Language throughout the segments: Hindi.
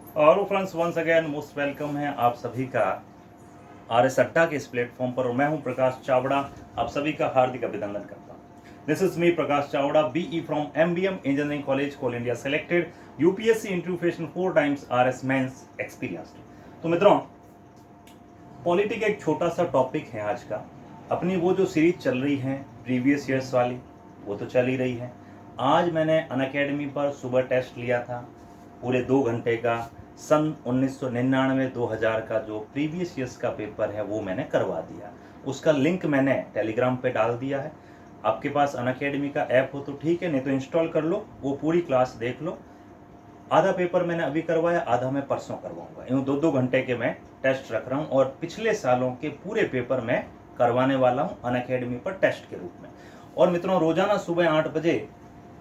और friends once again most welcome है आप सभी का आर एस अड्डा के इस प्लेटफॉर्म पर। और मैं हूं प्रकाश चावड़ा, आप सभी का हार्दिक अभिनंदन करता हूं। This is me Prakash Chawda, BE from MBM engineering college coal India, selected UPSC interview facing 4 times RS mains experienced. तो मित्रों, पॉलिटिक एक छोटा सा टॉपिक है आज का। अपनी वो जो सीरीज चल रही है प्रीवियस ईयर्स वाली, वो तो चल ही रही है। आज मैंने अनअकैडमी पर सुबह टेस्ट लिया था, पूरे 2 घंटे का। सन 1999-2000 का जो प्रीवियस ईयर्स का पेपर है वो मैंने करवा दिया। उसका लिंक मैंने टेलीग्राम पे डाल दिया है। आपके पास अनअकैडमी का ऐप हो तो ठीक है, नहीं तो इंस्टॉल कर लो, वो पूरी क्लास देख लो। आधा पेपर मैंने अभी करवाया, आधा मैं परसों करवाऊंगा। यूँ 2-2 घंटे के मैं टेस्ट रख रहा हूँ और पिछले सालों के पूरे पेपर मैं करवाने वाला हूँ अनअकैडमी पर टेस्ट के रूप में। और मित्रों, रोजाना सुबह 8 बजे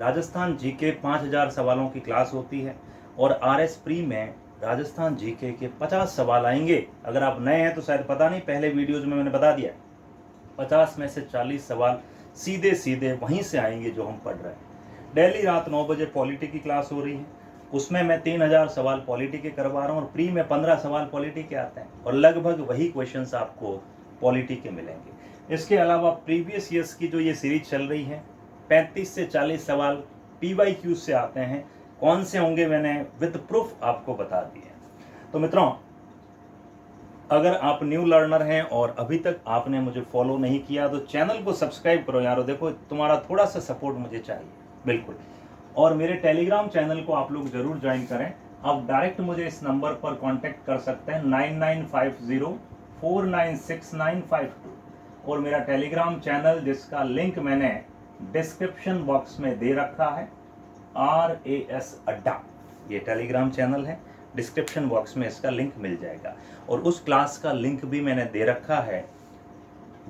राजस्थान जीके 5000 सवालों की क्लास होती है और आरएस प्री में राजस्थान जीके के 50 सवाल आएंगे। अगर आप नए हैं तो शायद पता नहीं, पहले वीडियोज में मैंने बता दिया, 50 में से 40 सवाल सीधे सीधे वहीं से आएंगे जो हम पढ़ रहे हैं। डेली रात 9 बजे पॉलिटी की क्लास हो रही है, उसमें मैं 3000 सवाल पॉलिटी के करवा रहा हूँ और प्री में 15 सवाल पॉलिटी के आते हैं और लगभग वही क्वेश्चंस आपको पॉलिटी के मिलेंगे। इसके अलावा प्रीवियस ईयर्स की जो ये सीरीज चल रही है, 35 से 40 सवाल PYQ से आते हैं। कौन से होंगे मैंने विद प्रूफ आपको बता दिए। तो मित्रों, अगर आप न्यू लर्नर हैं और अभी तक आपने मुझे फॉलो नहीं किया तो चैनल को सब्सक्राइब करो यारो। देखो, तुम्हारा थोड़ा सा सपोर्ट मुझे चाहिए, बिल्कुल। और मेरे टेलीग्राम चैनल को आप लोग जरूर ज्वाइन करें। आप डायरेक्ट मुझे इस नंबर पर कांटेक्ट कर सकते हैं 9950496952। और मेरा टेलीग्राम चैनल जिसका लिंक मैंने डिस्क्रिप्शन बॉक्स में दे रखा है, RAS अड्डा, ये टेलीग्राम चैनल है। डिस्क्रिप्शन बॉक्स में इसका लिंक मिल जाएगा और उस क्लास का लिंक भी मैंने दे रखा है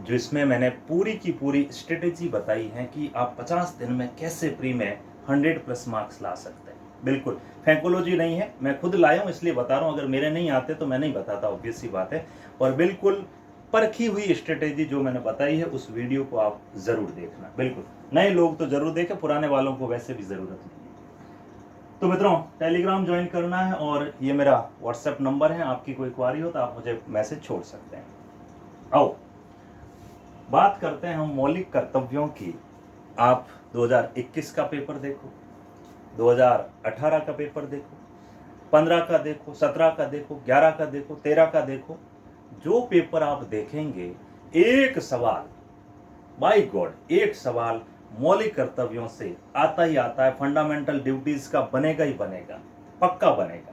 जिसमें मैंने पूरी की पूरी स्ट्रेटेजी बताई है कि आप 50 दिन में कैसे प्री में 100+ मार्क्स ला सकते हैं। बिल्कुल फैंकोलॉजी नहीं है, मैं खुद लाया हूँ इसलिए बता रहा हूँ। अगर मेरे नहीं आते तो मैं नहीं बताता, ऑब्वियस सी बात है। और बिल्कुल परखी हुई स्ट्रेटेजी जो मैंने बताई है उस वीडियो को आप जरूर देखना। बिल्कुल नए लोग तो जरूर देखें, पुराने वालों को वैसे भी जरूरत नहीं है। तो मित्रों, टेलीग्राम ज्वाइन करना है और ये मेरा व्हाट्सएप नंबर है। आपकी कोई क्वारी हो तो आप मुझे मैसेज छोड़ सकते हैं। आओ बात करते हैं हम मौलिक कर्तव्यों की। आप 2021 का पेपर देखो, 2018 का पेपर देखो, 15 का देखो, 17 का देखो, 11 का देखो, 13 का देखो, जो पेपर आप देखेंगे एक सवाल, बाय गॉड, एक सवाल मौलिक कर्तव्यों से आता ही आता है। फंडामेंटल ड्यूटीज का बनेगा ही बनेगा, पक्का बनेगा,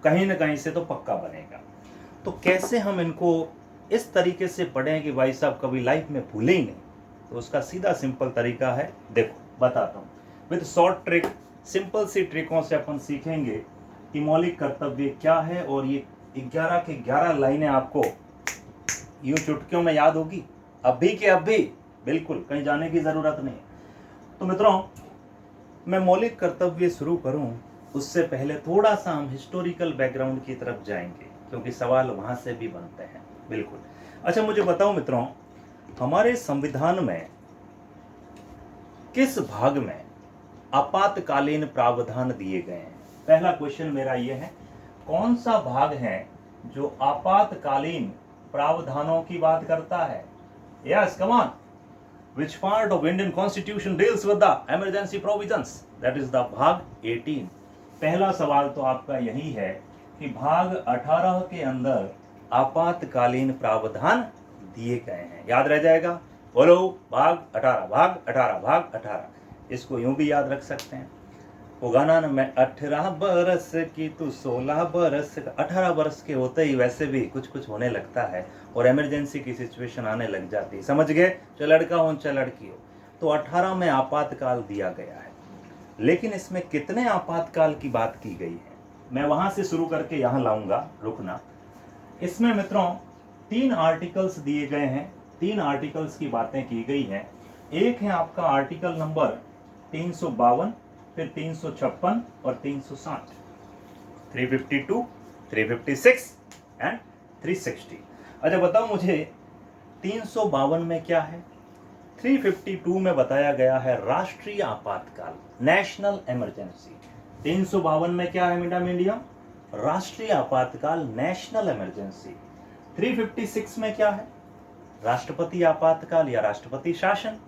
कहीं ना कहीं से तो पक्का बनेगा। तो कैसे हम इनको इस तरीके से पढ़ें कि भाई साहब कभी लाइफ में भूले ही नहीं? तो उसका सीधा सिंपल तरीका है, देखो बताता हूँ। विद शॉर्ट ट्रिक, सिंपल सी ट्रिकों से अपन सीखेंगे कि मौलिक कर्तव्य क्या है। और ये 11 के 11 लाइनें आपको यूं चुटकियों में याद होगी, अभी के अभी, बिल्कुल कहीं जाने की जरूरत नहीं। तो मित्रों, मैं मौलिक कर्तव्य शुरू करूं उससे पहले थोड़ा सा हम हिस्टोरिकल बैकग्राउंड की तरफ जाएंगे क्योंकि सवाल वहां से भी बनते हैं। बिल्कुल। अच्छा, मुझे बताओ मित्रों, हमारे संविधान में किस भाग में आपातकालीन प्रावधान दिए गए हैं? पहला क्वेश्चन मेरा यह है, कौन सा भाग है जो आपातकालीन प्रावधानों की बात करता है? Yes, come on. Which part of Indian Constitution deals with the emergency provisions? That is the भाग 18। पहला सवाल तो आपका यही है कि भाग 18 के अंदर आपातकालीन प्रावधान दिए गए हैं। याद रह जाएगा, बोलो भाग 18, भाग 18, भाग 18। इसको यूं भी याद रख सकते हैं, वो गाना ना, मैं 18 बरस की तू 16 बरस का। 18 बरस के होते ही वैसे भी कुछ कुछ होने लगता है और इमरजेंसी की सिचुएशन आने लग जाती है, समझ गए? चाहे लड़का हो चाहे लड़की हो। तो 18 में आपातकाल दिया गया है, लेकिन इसमें कितने आपातकाल की बात की गई है, मैं वहां से शुरू करके यहां लाऊंगा, रुकना। इसमें मित्रों 3 आर्टिकल्स दिए गए हैं, 3 आर्टिकल्स की बातें की गई हैं। एक है आपका आर्टिकल नंबर 352, फिर 356 और 360, 352, 356 एंड 360। अच्छा बताओ मुझे, 352 में क्या है? 352 में बताया गया है राष्ट्रीय आपातकाल, नेशनल इमरजेंसी। 352 में क्या है मीडियम? राष्ट्रीय आपातकाल, नेशनल इमरजेंसी। 356 में क्या है? राष्ट्रपति आपातकाल या राष्ट्रपति शासन।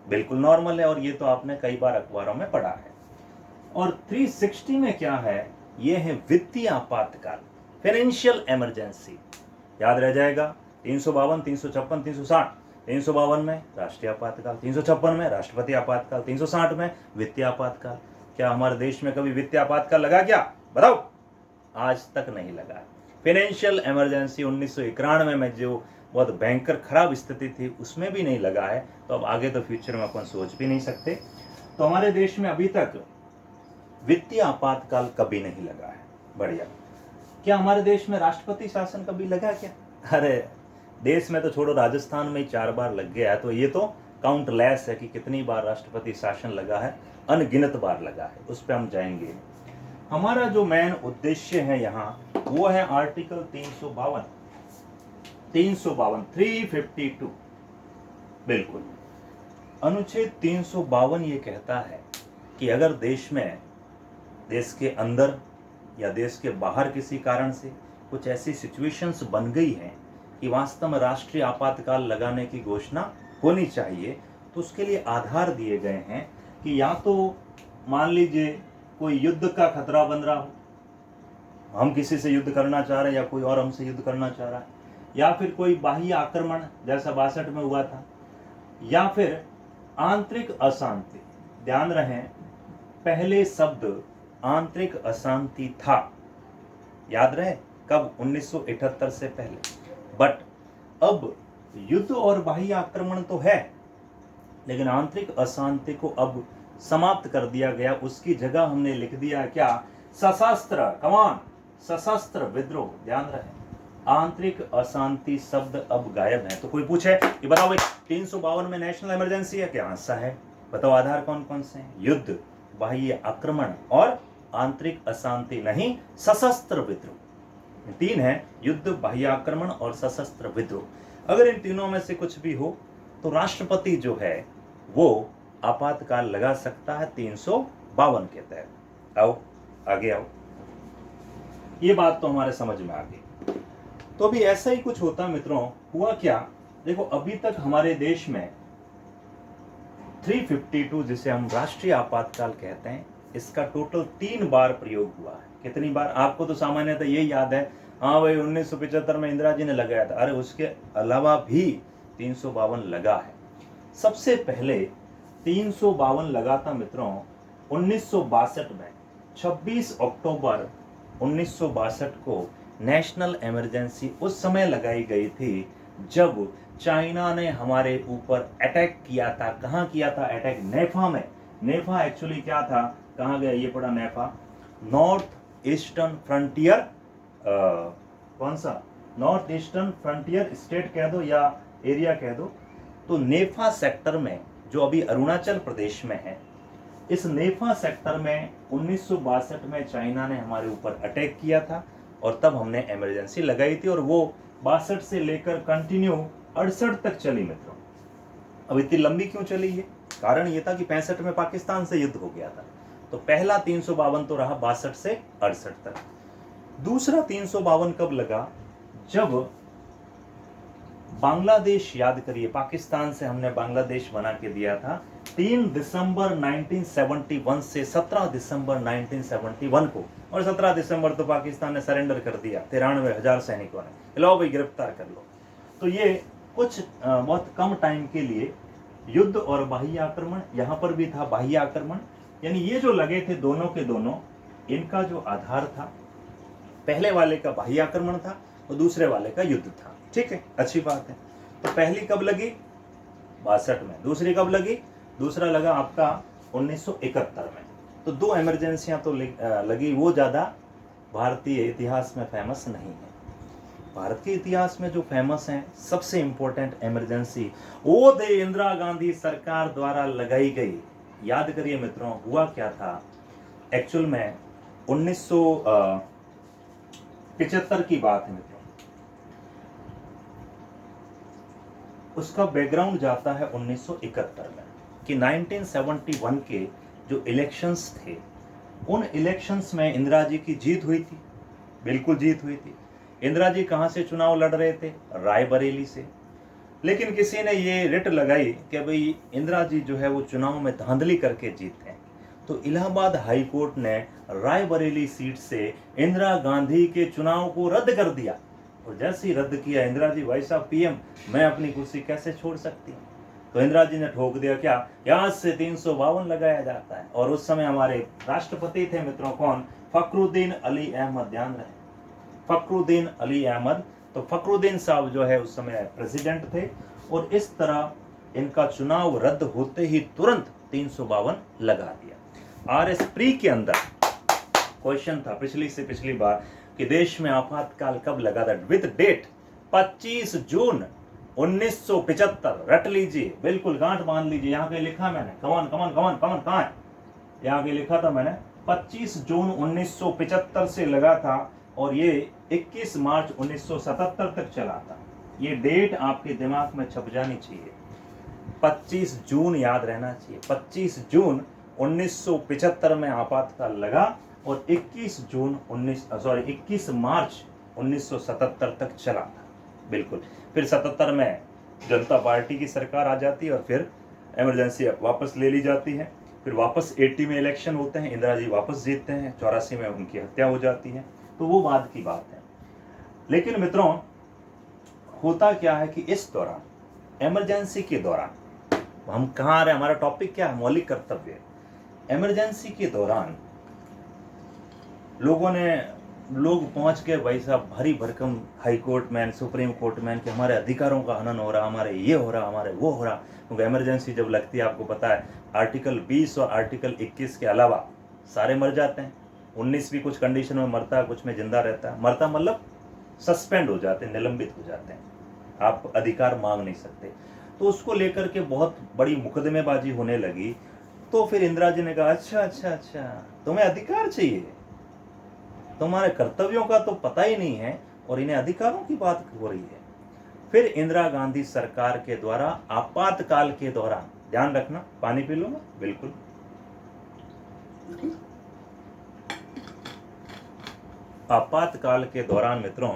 बिल्कुल नॉर्मल है और ये तो आपने कई बार अखबारों में पढ़ा है। और 360 में क्या है? ये है वित्तीय आपातकाल, फाइनेंशियल इमरजेंसी। याद रह जाएगा। 352, 356, 360। 352 में राष्ट्रीय आपातकाल, 356 में राष्ट्रपति आपातकाल, 360 में वित्तीय आपातकाल। क्या हमारे देश में कभी वित्तीय आपातकाल लगा क्या? बताओ। आज तक नहीं लगा। फाइनेंशियल इमरजेंसी 1991 में जो बहुत भयंकर खराब स्थिति थी उसमें भी नहीं लगा है, तो अब आगे तो फ्यूचर में अपन सोच भी नहीं सकते। तो हमारे देश में अभी तक वित्तीय आपातकाल कभी नहीं लगा है। बढ़िया। क्या हमारे देश में राष्ट्रपति शासन कभी लगा क्या? अरे देश में तो छोड़ो, राजस्थान में ही 4 बार लग गया है, तो ये तो काउंटलेस है कि कितनी बार राष्ट्रपति शासन लगा है, अनगिनत बार लगा है, उस पर हम जाएंगे। हमारा जो मेन उद्देश्य है यहाँ वो है आर्टिकल 352, 352 बिल्कुल। अनुच्छेद 352 ये कहता है कि अगर देश में, देश के अंदर या देश के बाहर किसी कारण से कुछ ऐसी सिचुएशंस बन गई हैं कि वास्तव में राष्ट्रीय आपातकाल लगाने की घोषणा होनी चाहिए, तो उसके लिए आधार दिए गए हैं कि या तो मान लीजिए कोई युद्ध का खतरा बन रहा हो, हम किसी से युद्ध करना चाह रहे हैं या कोई और हमसे युद्ध करना चाह रहा है, या फिर कोई बाह्य आक्रमण जैसा 62 में हुआ था, या फिर आंतरिक अशांति। ध्यान रहे पहले शब्द आंतरिक अशांति था, याद रहे कब? 1978 से पहले। बट अब युद्ध और बाह्य आक्रमण तो है, लेकिन आंतरिक अशांति को अब समाप्त कर दिया गया। उसकी जगह हमने लिख दिया क्या? सशस्त्र, कमान, सशस्त्र विद्रोह। ध्यान रहे आंतरिक अशांति शब्द अब गायब है। तो कोई पूछे कि बताओ भाई 352 में नेशनल इमरजेंसी है क्या? आंसर है। बताओ आधार कौन कौन से हैं? युद्ध, बाह्य आक्रमण और आंतरिक अशांति, नहीं सशस्त्र विद्रोह। 3 है, युद्ध, बाह्य आक्रमण और सशस्त्र विद्रोह। अगर इन तीनों में से कुछ भी हो तो राष्ट्रपति जो है वो आपातकाल लगा सकता है 352 के तहत। आओ आगे आओ, ये बात तो हमारे समझ में आ गई। तो अभी ऐसा ही कुछ होता मित्रों। हुआ क्या? देखो अभी तक हमारे देश में 352 जिसे हम राष्ट्रीय आपातकाल कहते हैं, इसका टोटल 3 बार प्रयोग हुआ है। कितनी बार? आपको तो सामान्यतः यही याद है, हाँ भाई 1975 में इंदिरा जी ने लगाया था। अरे उसके अलावा भी 352 लगा है। सबसे पहले 352 लगा था मित्रों 1962 में। 26 अक्टूबर 1962 को नेशनल इमरजेंसी उस समय लगाई गई थी जब चाइना ने हमारे ऊपर अटैक किया था। कहाँ किया था अटैक? नेफा में। नेफा एक्चुअली क्या था? कहाँ गया ये पड़ा? नेफा, नॉर्थ ईस्टर्न फ्रंटियर, कौन सा? नॉर्थ ईस्टर्न फ्रंटियर स्टेट कह दो या एरिया कह दो। तो नेफा सेक्टर में, जो अभी अरुणाचल प्रदेश में है, इस नेफा सेक्टर में 1962 में चाइना ने हमारे ऊपर अटैक किया था और तब हमने इमरजेंसी लगाई थी, और वो 62 से लेकर कंटिन्यू 68 तक चली मित्रों। अब इतनी लंबी क्यों चली? ये कारण ये था कि 65 में पाकिस्तान से युद्ध हो गया था। तो पहला 352 तो रहा 62 से 68 तक। दूसरा 352 कब लगा? जब बांग्लादेश, याद करिए पाकिस्तान से हमने बांग्लादेश बना के दिया था 3 दिसंबर 1971 से 17 दिसंबर 1971 को, और 17 दिसंबर तो पाकिस्तान ने सरेंडर कर दिया 93,000 सैनिकों ने, लो भाई गिरफ्तार कर लो। तो ये कुछ बहुत कम टाइम के लिए युद्ध और बाह्य आक्रमण, यहाँ पर भी था बाह्य आक्रमण, यानी ये जो लगे थे दोनों के दोनों, इनका जो आधार था, पहले वाले का बाह्य आक्रमण था और दूसरे वाले का युद्ध था। ठीक है, अच्छी बात है। तो पहली कब लगी? 62 में। दूसरी कब लगी? दूसरा लगा आपका 1971 में। तो 2 इमरजेंसियां तो लगी, वो ज़्यादा भारतीय इतिहास में फेमस नहीं है। भारत के इतिहास में जो फेमस है, सबसे इंपॉर्टेंट इमरजेंसी वो दे इंदिरा गांधी सरकार द्वारा लगाई गई। याद करिए मित्रों, हुआ क्या था एक्चुअल में? 1975 की बात है मित्रों। उसका बैकग्राउंड जाता है 1971 में कि 1971 के जो इलेक्शंस थे उन इलेक्शंस में इंदिरा जी की जीत हुई थी, बिल्कुल जीत हुई थी। इंदिरा जी कहाँ से चुनाव लड़ रहे थे? रायबरेली से। लेकिन किसी ने ये रिट लगाई कि भाई इंदिरा जी जो है वो चुनाव में धांधली करके जीते हैं, तो इलाहाबाद हाई कोर्ट ने रायबरेली सीट से इंदिरा गांधी के चुनाव को रद्द कर दिया। और जैसे ही रद्द किया, इंदिरा जी भाई साहब पीएम, मैं अपनी कुर्सी कैसे छोड़ सकती हूँ? तो इंदिरा जी ने ठोक दिया क्या, यहाँ से 352 लगाया जाता है। और उस समय हमारे राष्ट्रपति थे मित्रों, कौन? फखरुद्दीन अली अहमद, ध्यान रहे, फखरुद्दीन अली अहमद। तो फखरुद्दीन साहब जो है उस समय प्रेसिडेंट थे, और इस तरह इनका चुनाव रद्द होते ही तुरंत 352 लगा दिया। आरएस प्री के अंदर क्वेश्चन था पिछली बार कि देश में आपातकाल कब लगा था, विद डेट 25 जून 1975। रट लीजिए, बिल्कुल गांठ बांध लीजिए। यहाँ पे लिखा मैंने, कमान कमान कमान कमान कहाँ है, यहाँ पे लिखा था मैंने 25 जून 1975 से लगा था, और ये 21 मार्च 1977 तक चला था। ये डेट आपके दिमाग में छप जानी चाहिए, 25 जून याद रहना चाहिए। 25 जून 1975 में आपातकाल लगा, और 21 मार्च 1977 तक चला था, बिल्कुल। फिर 77 में जनता पार्टी की सरकार आ जाती है, और फिर इमरजेंसी वापस ले ली जाती है। फिर वापस 80 में इलेक्शन होते हैं, इंदिरा जी वापस जीतते हैं, 84 में उनकी हत्या हो जाती है, तो वो बाद की बात है। लेकिन मित्रों, होता क्या है कि इस दौरान, इमरजेंसी के दौरान, हम कहाँ आ रहे हैं, हमारा टॉपिक क्या है, मौलिक कर्तव्य। इमरजेंसी के दौरान लोग पहुंच के भाई साहब भारी भरकम हाई कोर्ट में, सुप्रीम कोर्ट में, कि हमारे अधिकारों का हनन हो रहा, हमारे ये हो रहा, हमारे वो हो रहा। क्योंकि इमरजेंसी जब लगती है, आपको पता है, आर्टिकल 20 और आर्टिकल 21 के अलावा सारे मर जाते हैं। 19 भी कुछ कंडीशन में मरता है, कुछ में जिंदा रहता है। मरता मतलब सस्पेंड हो जाते हैं, निलंबित हो जाते हैं, आप अधिकार मांग नहीं सकते। तो उसको लेकर के बहुत बड़ी मुकदमेबाजी होने लगी। तो फिर इंदिरा जी ने कहा, अच्छा, तुम्हें अधिकार चाहिए, तुम्हारे कर्तव्यों का तो पता ही नहीं है, और इन्हें अधिकारों की बात हो रही है। फिर इंदिरा गांधी सरकार के द्वारा आपातकाल के दौरान, ध्यान रखना, पानी पी लूंगा, बिल्कुल, आपातकाल के दौरान मित्रों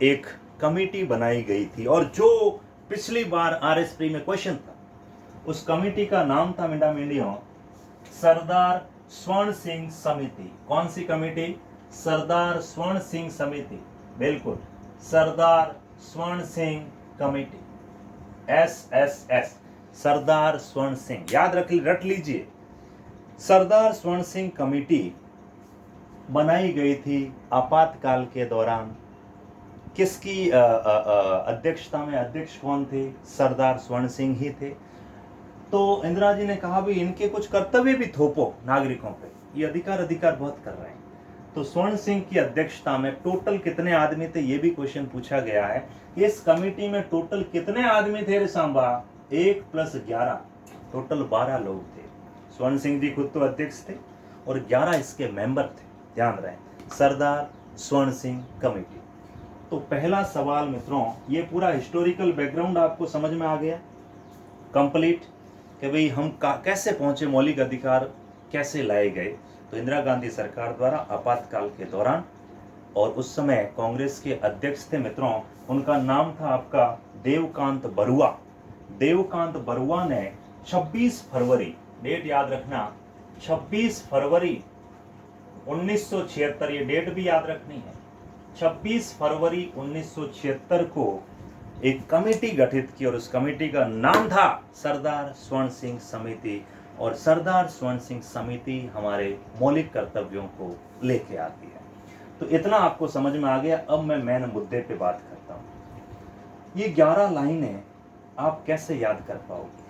एक कमेटी बनाई गई थी, और जो पिछली बार आरएस प्री में क्वेश्चन था, उस कमेटी का नाम था मिंडा मिंडियों सरदार स्वर्ण सिंह समिति। कौन सी कमेटी? सरदार स्वर्ण सिंह समिति, बिल्कुल, सरदार स्वर्ण सिंह कमेटी, SSS, सरदार स्वर्ण सिंह, याद रट लीजिए। सरदार स्वर्ण सिंह कमेटी बनाई गई थी आपातकाल के दौरान। किसकी अध्यक्षता में? अध्यक्ष कौन थे? सरदार स्वर्ण सिंह ही थे। तो इंदिरा जी ने कहा भी इनके कुछ कर्तव्य भी थोपो नागरिकों पे, ये अधिकार बहुत कर रहे हैं। तो स्वर्ण सिंह की अध्यक्षता में टोटल कितने आदमी थे, ये भी क्वेश्चन पूछा गया है। इस कमेटी में टोटल कितने आदमी थे रे सांबा? 1 + 11, टोटल 12 लोग थे। स्वर्ण सिंह जी खुद तो अध्यक्ष थे, और 11 इसके मेंबर थे, ध्यान रहे, सरदार स्वर्ण सिंह कमेटी। तो पहला सवाल मित्रों, ये पूरा हिस्टोरिकल बैकग्राउंड आपको समझ में आ गया कंप्लीट, कि भाई हम कैसे पहुंचे, मौलिक अधिकार कैसे लाए गए। तो इंदिरा गांधी सरकार द्वारा आपातकाल के दौरान, और उस समय कांग्रेस के अध्यक्ष थे मित्रों, उनका नाम था आपका देवकांत बरुआ। देवकांत बरुआ ने 26 फरवरी, डेट याद रखना, 26 फरवरी 1976, ये डेट भी याद रखनी है, 26 फरवरी 1976 को एक कमेटी गठित की, और उस कमेटी का नाम था सरदार स्वर्ण सिंह समिति। और सरदार स्वर्ण सिंह समिति हमारे मौलिक कर्तव्यों को लेके आती है। तो इतना आपको समझ में आ गया। अब मैं मेन मुद्दे पे बात करता हूं। ये 11 लाइनें आप कैसे याद कर पाओगे?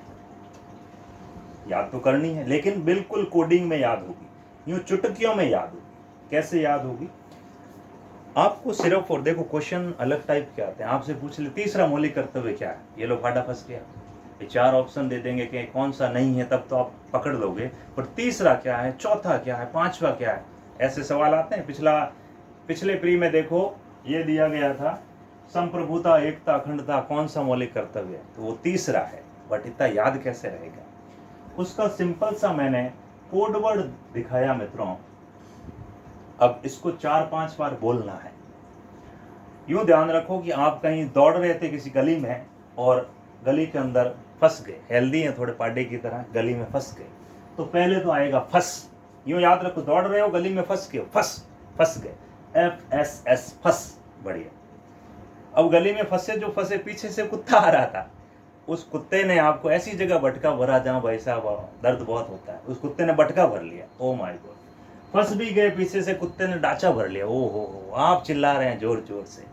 याद तो करनी है, लेकिन बिल्कुल कोडिंग में याद होगी, यूं चुटकियों में याद होगी। कैसे याद होगी? आपको सिर्फ, और देखो क्वेश्चन अलग टाइप के आते हैं, आपसे पूछ ले तीसरा मौलिक कर्तव्य क्या है, ये लो फाटा फंस गया। ये 4 ऑप्शन दे देंगे कि कौन सा नहीं है, तब तो आप पकड़ लोगे, पर तीसरा क्या है, चौथा क्या है, पांचवा क्या है, ऐसे सवाल आते हैं। पिछले प्री में देखो ये दिया गया था, संप्रभुता, एकता, अखंडता कौन सा मौलिक कर्तव्य है, तो वो तीसरा है। बट इतना याद कैसे रहेगा? उसका सिंपल सा मैंने कोड वर्ड दिखाया मित्रों, अब इसको 4-5 बार बोलना है। यूं ध्यान रखो कि आप कहीं दौड़ रहे थे किसी गली में और गली के अंदर फंस गए, हेल्दी हैं थोड़े पार्टे की तरह, गली में फंस गए, तो पहले तो आएगा फंस। यूं याद रखो, दौड़ रहे हो, गली में फंस गए, फंस गए, FSS फंस। बढ़िया। अब गली में फंसे पीछे से कुत्ता आ रहा था, उस कुत्ते ने आपको ऐसी जगह बटका भरा जहां भाई साहब दर्द बहुत होता है, उस कुत्ते ने बटका भर लिया। ओ माय गॉड, फंस भी गए, पीछे से कुत्ते ने डांचा भर लिया। ओ हो, आप चिल्ला रहे हैं जोर जोर से,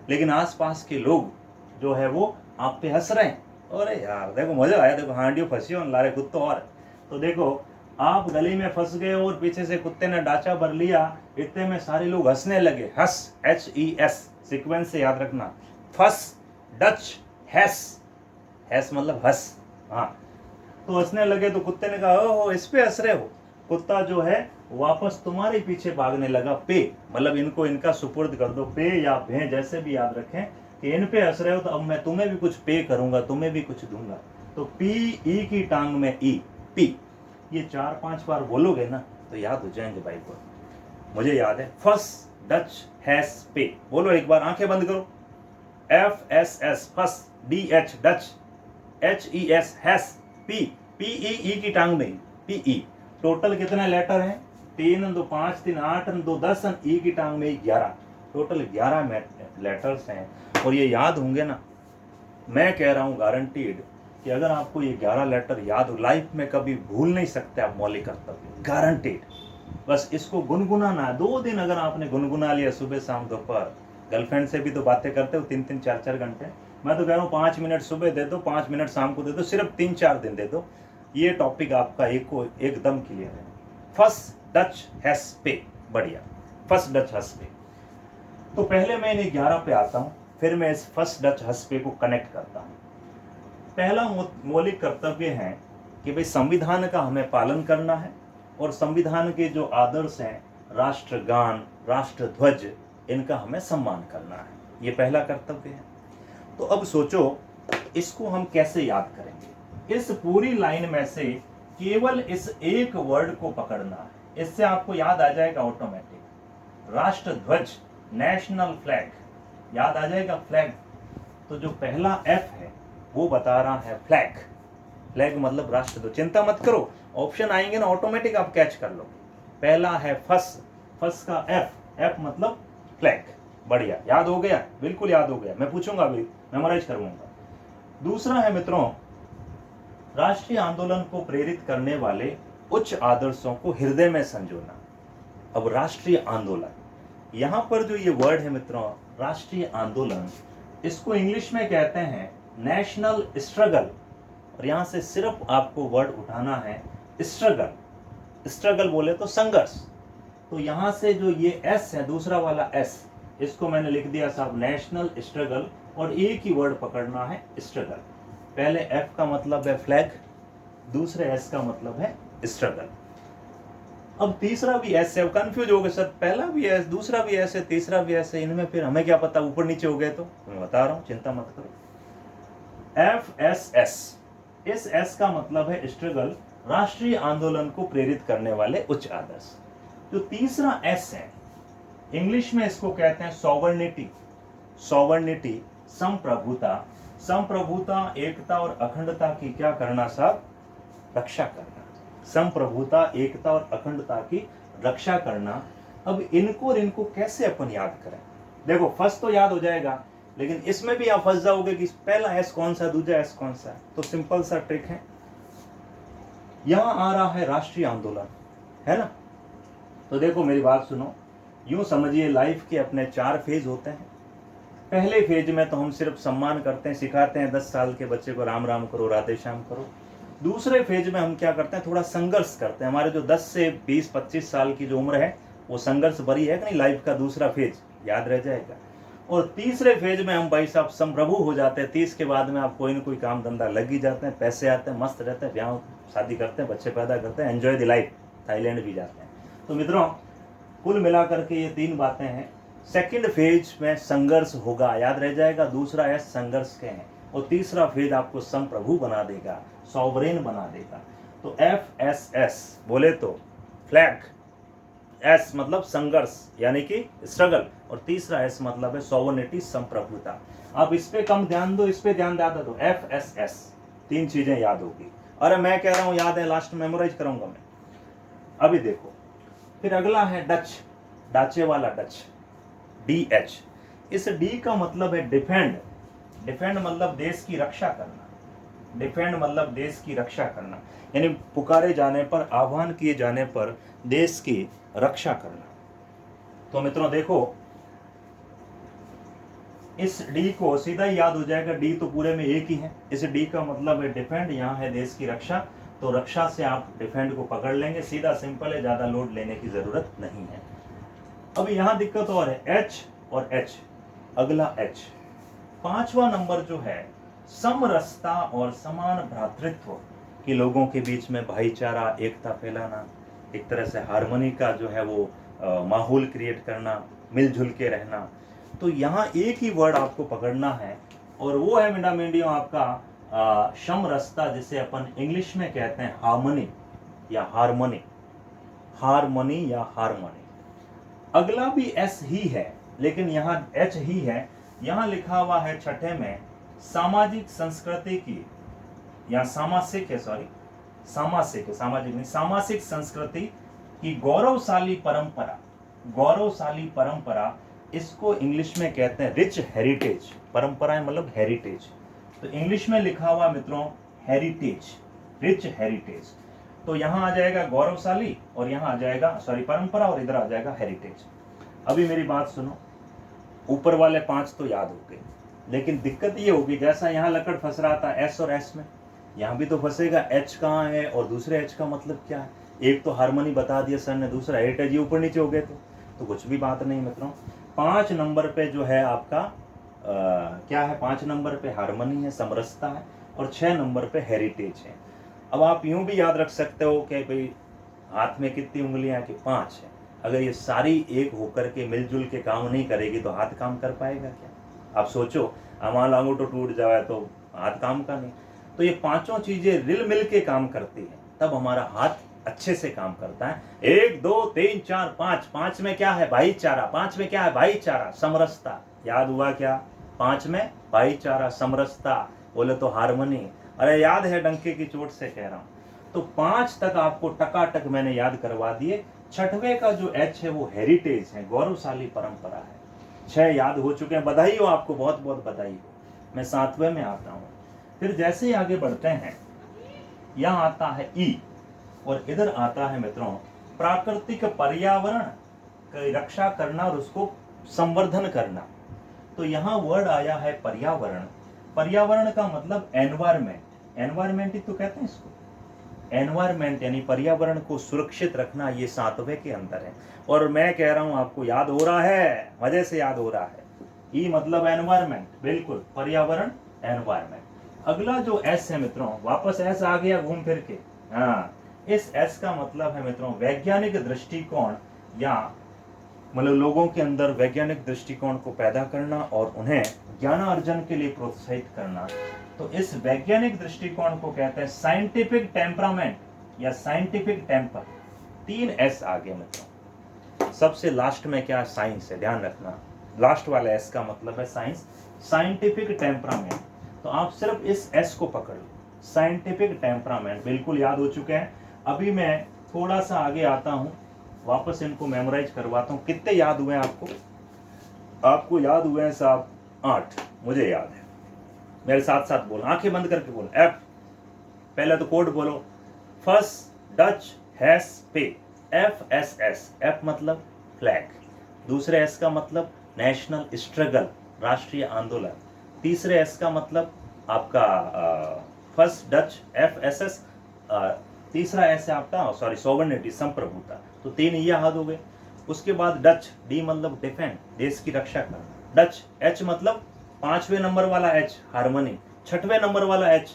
लेकिन आसपास के लोग जो है वो आप पे हंस रहे हैं। अरे यार देखो मजा आया, देखो हांडियो फंसी हो लारे कुत्तो। और तो देखो आप गली में फंस गए और पीछे से कुत्ते ने डांचा भर लिया, इतने में सारे लोग हंसने लगे। हंस, HES सीक्वेंस से याद रखना, फंस, डच, हैस, हैस मतलब हंस। हाँ, तो हंसने लगे तो कुत्ते ने कहा ओहो इस पे हंस रहे हो। कुत्ता जो है वापस तुम्हारे पीछे भागने लगा। पे मतलब इनको इनका सुपुर्द कर दो, पे या भे जैसे भी याद रखें कि इन पे हंस रहे हो तो अब मैं तुम्हें भी कुछ पे करूंगा, तुम्हें भी कुछ दूंगा। तो PE की टांग में ई, पी, ये 4-5 बार बोलोगे ना तो याद हो जाएंगे भाई को। मुझे याद है, फर्स्ट डच हैस पे। बोलो एक बार, आंखें बंद करो। FSS first, DH Dutch, HES हैस, PE की टांग में PE। टोटल कितने लेटर हैं? 3 2 5 3 8 2 10, ई की टांग में 11। टोटल 11 लेटर्स हैं और ये याद होंगे ना। मैं कह रहा हूँ गारंटीड कि अगर आपको ये 11 लेटर याद हो, लाइफ में कभी भूल नहीं सकते आप मौलिक कर्तव्य, गारंटीड। बस इसको गुनगुनाना है। 2 दिन अगर आपने गुनगुना लिया, सुबह शाम दोपहर, गर्लफ्रेंड से भी तो बातें करते हो 3-3 4-4 घंटे, मैं तो कह रहा हूँ 5 मिनट सुबह दे दो, 5 मिनट शाम को दे दो, सिर्फ 3-4 दिन दे दो, ये टॉपिक आपका एकदम क्लियर है। फर्स्ट डच हैस पे। बढ़िया, फर्स्ट डच हस पे। तो पहले मैं इन 11 पे आता हूँ, फिर मैं इस फर्स्ट डच हस पे को कनेक्ट करता हूँ। पहला मौलिक कर्तव्य है कि भाई संविधान का हमें पालन करना है और संविधान के जो आदर्श हैं, राष्ट्रगान, राष्ट्रध्वज, इनका हमें सम्मान करना है। ये पहला कर्तव्य है। तो अब सोचो इसको हम कैसे याद करेंगे। इस पूरी लाइन में से केवल इस एक वर्ड को पकड़ना है, इससे आपको याद आ जाएगा ऑटोमेटिक। राष्ट्रध्वज, नेशनल फ्लैग, याद आ जाएगा फ्लैग। तो जो पहला F है वो बता रहा है फ्लैग। फ्लैग मतलब राष्ट्रध्वज। चिंता मत करो, ऑप्शन आएंगे ना ऑटोमेटिक आप कैच कर लो। पहला है फर्स्ट, फर्स्ट का F मतलब फ्लैग। बढ़िया, याद हो गया, बिल्कुल याद हो गया। मैं पूछूंगा अभी, मेमोराइज करवाऊंगा। दूसरा है मित्रों, राष्ट्रीय आंदोलन को प्रेरित करने वाले उच्च आदर्शों को हृदय में संजोना। अब राष्ट्रीय आंदोलन, यहां पर जो ये वर्ड है मित्रों, राष्ट्रीय आंदोलन, इसको इंग्लिश में कहते हैं नेशनल स्ट्रगल। और यहां से सिर्फ आपको वर्ड उठाना है स्ट्रगल। स्ट्रगल बोले तो संघर्ष। तो यहां से जो ये S है, दूसरा वाला S, इसको मैंने लिख दिया साहब नेशनल स्ट्रगल, और एक ही वर्ड पकड़ना है स्ट्रगल। पहले F का मतलब है फ्लैग, दूसरे S का मतलब है स्ट्रगल। अब तीसरा भी S है, कंफ्यूज हो गए सर, पहला भी S, दूसरा भी S है, तीसरा भी S है, इनमें फिर हमें क्या पता ऊपर नीचे हो गए तो मैं बता रहा हूं, चिंता मत करो। FSS, इस S का मतलब है स्ट्रगल, राष्ट्रीय आंदोलन को प्रेरित करने वाले उच्च आदर्श। जो तीसरा S है, इंग्लिश में इसको कहते हैं सॉवर्निटी। सॉवर्निटी, संप्रभुता। संप्रभुता, एकता और अखंडता की क्या करना साहब? रक्षा करना। संप्रभुता, एकता और अखंडता की रक्षा करना। अब इनको और इनको कैसे अपन याद करें? देखो फर्स्ट तो याद हो जाएगा, लेकिन इसमें भी आप फंस जाओगे कि पहला S कौन सा, दूसरा S कौन सा है। तो सिंपल सा ट्रिक है, यहां आ रहा है राष्ट्रीय आंदोलन, है ना। तो देखो मेरी बात सुनो, यूं समझिए लाइफ के अपने 4 फेज होते हैं। पहले फेज में तो हम सिर्फ सम्मान करते हैं, सिखाते हैं 10 साल के बच्चे को राम राम करो, राधे श्याम करो। दूसरे फेज में हम क्या करते हैं, थोड़ा संघर्ष करते हैं। हमारे जो 10 से 20-25 साल की जो उम्र है वो संघर्ष भरी है कि नहीं, लाइफ का दूसरा फेज याद रह जाएगा। और तीसरे फेज में हम भाई साहब संप्रभु हो जाते हैं। 30 के बाद में आप कोई ना कोई काम धंधा लग ही जाते हैं, पैसे आते हैं, मस्त रहते हैं, ब्याह शादी करते हैं, बच्चे पैदा करते हैं, एंजॉय द लाइफ, थाईलैंड भी जाते हैं। तो मित्रों कुल मिलाकर के ये 3 बातें हैं। सेकंड फेज में संघर्ष होगा, याद रह जाएगा, दूसरा है संघर्ष के हैं, और तीसरा फेज आपको संप्रभु बना देगा, सॉवरेन बना देगा। तो FSS बोले तो फ्लैग, एस मतलब संघर्ष यानी कि स्ट्रगल, और तीसरा एस मतलब है सॉवर्निटी, संप्रभुता। अब इस पे कम ध्यान दो, इस पे ध्यान ज्यादा दो। एफ एस एस, तीन चीजें याद होगी। अरे मैं कह रहा हूं याद है, लास्ट में मेमोराइज कराऊंगा मैं। अभी देखो, फिर अगला है डच, डाचे वाला डच, डी एच। इस डी का मतलब है डिफेंड। डिफेंड मतलब देश की रक्षा करना, डिफेंड मतलब देश की रक्षा करना, यानी पुकारे जाने पर, आह्वान किए जाने पर देश की रक्षा करना। तो मित्रों देखो, इस डी को सीधा ही याद हो जाएगा, डी तो पूरे में एक ही है। इस डी का मतलब है डिफेंड, यहाँ है देश की रक्षा, तो रक्षा से आप डिफेंड को पकड़ लेंगे, सीधा सिंपल है, ज्यादा लोड लेने की जरूरत नहीं है। अब यहाँ दिक्कत और है, एच और एच, अगला एच। पांचवा नंबर जो है, समरसता और समान भ्रातृत्व कि लोगों के बीच में भाईचारा, एकता फैलाना, एक तरह से हार्मनी का जो है वो माहौल क्रिएट करना, मिलजुल के रहना। तो यहाँ एक ही वर्ड आपको पकड़ना है, और वो है मिंडा मीडियम आपका समरसता, जिसे अपन इंग्लिश में कहते हैं हार्मनी या हार्मनी, हार्मनी या हार्मनी। अगला भी एस ही है, लेकिन यहाँ एच ही है। यहाँ लिखा हुआ है छठे में, सामाजिक संस्कृति की, या सामासिक है, सॉरी सामासिक है, सामाजिक नहीं, सामासिक संस्कृति की गौरवशाली परंपरा, गौरवशाली परंपरा, इसको इंग्लिश में कहते हैं रिच हेरिटेज। परंपराएं मतलब हेरिटेज, तो इंग्लिश में लिखा हुआ मित्रों हेरिटेज, रिच हेरिटेज। तो यहां आ जाएगा गौरवशाली, और यहां आ जाएगा सॉरी परंपरा, और इधर आ जाएगा हेरिटेज। अभी मेरी बात सुनो, ऊपर वाले पांच तो याद हो गए, लेकिन दिक्कत ये होगी, जैसा यहाँ लकड़ फंस रहा था एस और एस में, यहाँ भी तो फंसेगा। एच कहाँ है और दूसरे एच का मतलब क्या है? एक तो हार्मनी बता दिया सर ने, दूसरा हेरिटेज, ये ऊपर नीचे हो गए तो कुछ भी बात नहीं मित्रों। 5 नंबर पे जो है आपका क्या है, 5 नंबर पे हार्मनी है, समरसता है, और 6 नंबर पे हेरिटेज है। अब आप यूं भी याद रख सकते हो कि भाई हाथ में कितनी उंगलियां कि 5 है, अगर ये सारी एक होकर के मिलजुल के काम नहीं करेगी तो हाथ काम कर पाएगा क्या? आप सोचो, हमारा अंगूठा टूट जाए तो हाथ काम का नहीं। तो ये पांचों चीजें रिल मिल के काम करती है, तब हमारा हाथ अच्छे से काम करता है। 1 2 3 4 5, 5 में क्या है? भाईचारा। 5 में क्या है? भाईचारा, समरसता। याद हुआ क्या? 5 में भाईचारा, समरसता, बोले तो हार्मनी। अरे याद है, डंके की चोट से कह रहा हूं। तो 5 तक आपको टकाटक मैंने याद करवा दिए। छठवें का जो एच है वो हेरिटेज है, गौरवशाली परंपरा है। 6 याद हो चुके हैं, बधाई हो आपको, बहुत बहुत बधाई हो। मैं 7वें में आता हूं। फिर जैसे ही आगे बढ़ते हैं, यहां आता है ई, और इधर आता है मित्रों प्राकृतिक पर्यावरण की रक्षा करना और उसको संवर्धन करना। तो यहाँ वर्ड आया है पर्यावरण। पर्यावरण का मतलब एनवायरमेंट, एनवायरमेंट ही तो कहते हैं इसको, एनवायरमेंट यानी पर्यावरण को सुरक्षित रखना, ये 7वें के अंदर है। और मैं कह रहा हूं आपको याद हो रहा है, मजे से याद हो रहा है। ई मतलब एनवायरमेंट, बिल्कुल पर्यावरण, एनवायरमेंट। अगला जो एस है मित्रों, वापस एस आ गया घूम फिर के। हाँ, इस एस का मतलब है मित्रों वैज्ञानिक दृष्टिकोण, या मतलब लोगों के अंदर वैज्ञानिक दृष्टिकोण को पैदा करना और उन्हें ज्ञानार्जन के लिए प्रोत्साहित करना। तो इस वैज्ञानिक दृष्टिकोण को कहते हैं साइंटिफिक टेम्परामेंट या साइंटिफिक टेम्पर। 3 एस आ गए मित्रों। सबसे लास्ट में क्या? साइंस है, ध्यान रखना। लास्ट वाला एस का मतलब है साइंस, साइंटिफिक टेम्परामेंट। तो आप सिर्फ इस एस को पकड़ लो, साइंटिफिक टेम्परामेंट, बिल्कुल याद हो चुके हैं। अभी मैं थोड़ा सा आगे आता हूं, वापस इनको मेमोराइज करवाता हूं। कितने याद हुए आपको? आपको याद हुए हैं साहब 8, मुझे याद है। मेरे साथ साथ बोलो, आंखें बंद करके बोलो। एफ, पहले तो कोड बोलो, फर्स्ट डच हैस पे, एफ एस एस। एफ मतलब फ्लैग, दूसरे एस का मतलब नेशनल स्ट्रगल, राष्ट्रीय आंदोलन। तीसरे एस का मतलब आपका first Dutch, F S S. तीसरा एस है आपका सॉरी सॉवर्निटी, संप्रभुता। तो 3 ये याद हो गए। उसके बाद डच, डी मतलब डिफेंड, देश की रक्षा करना। डच, एच मतलब 5वें नंबर वाला एच, हार्मनी। 6वें नंबर वाला एच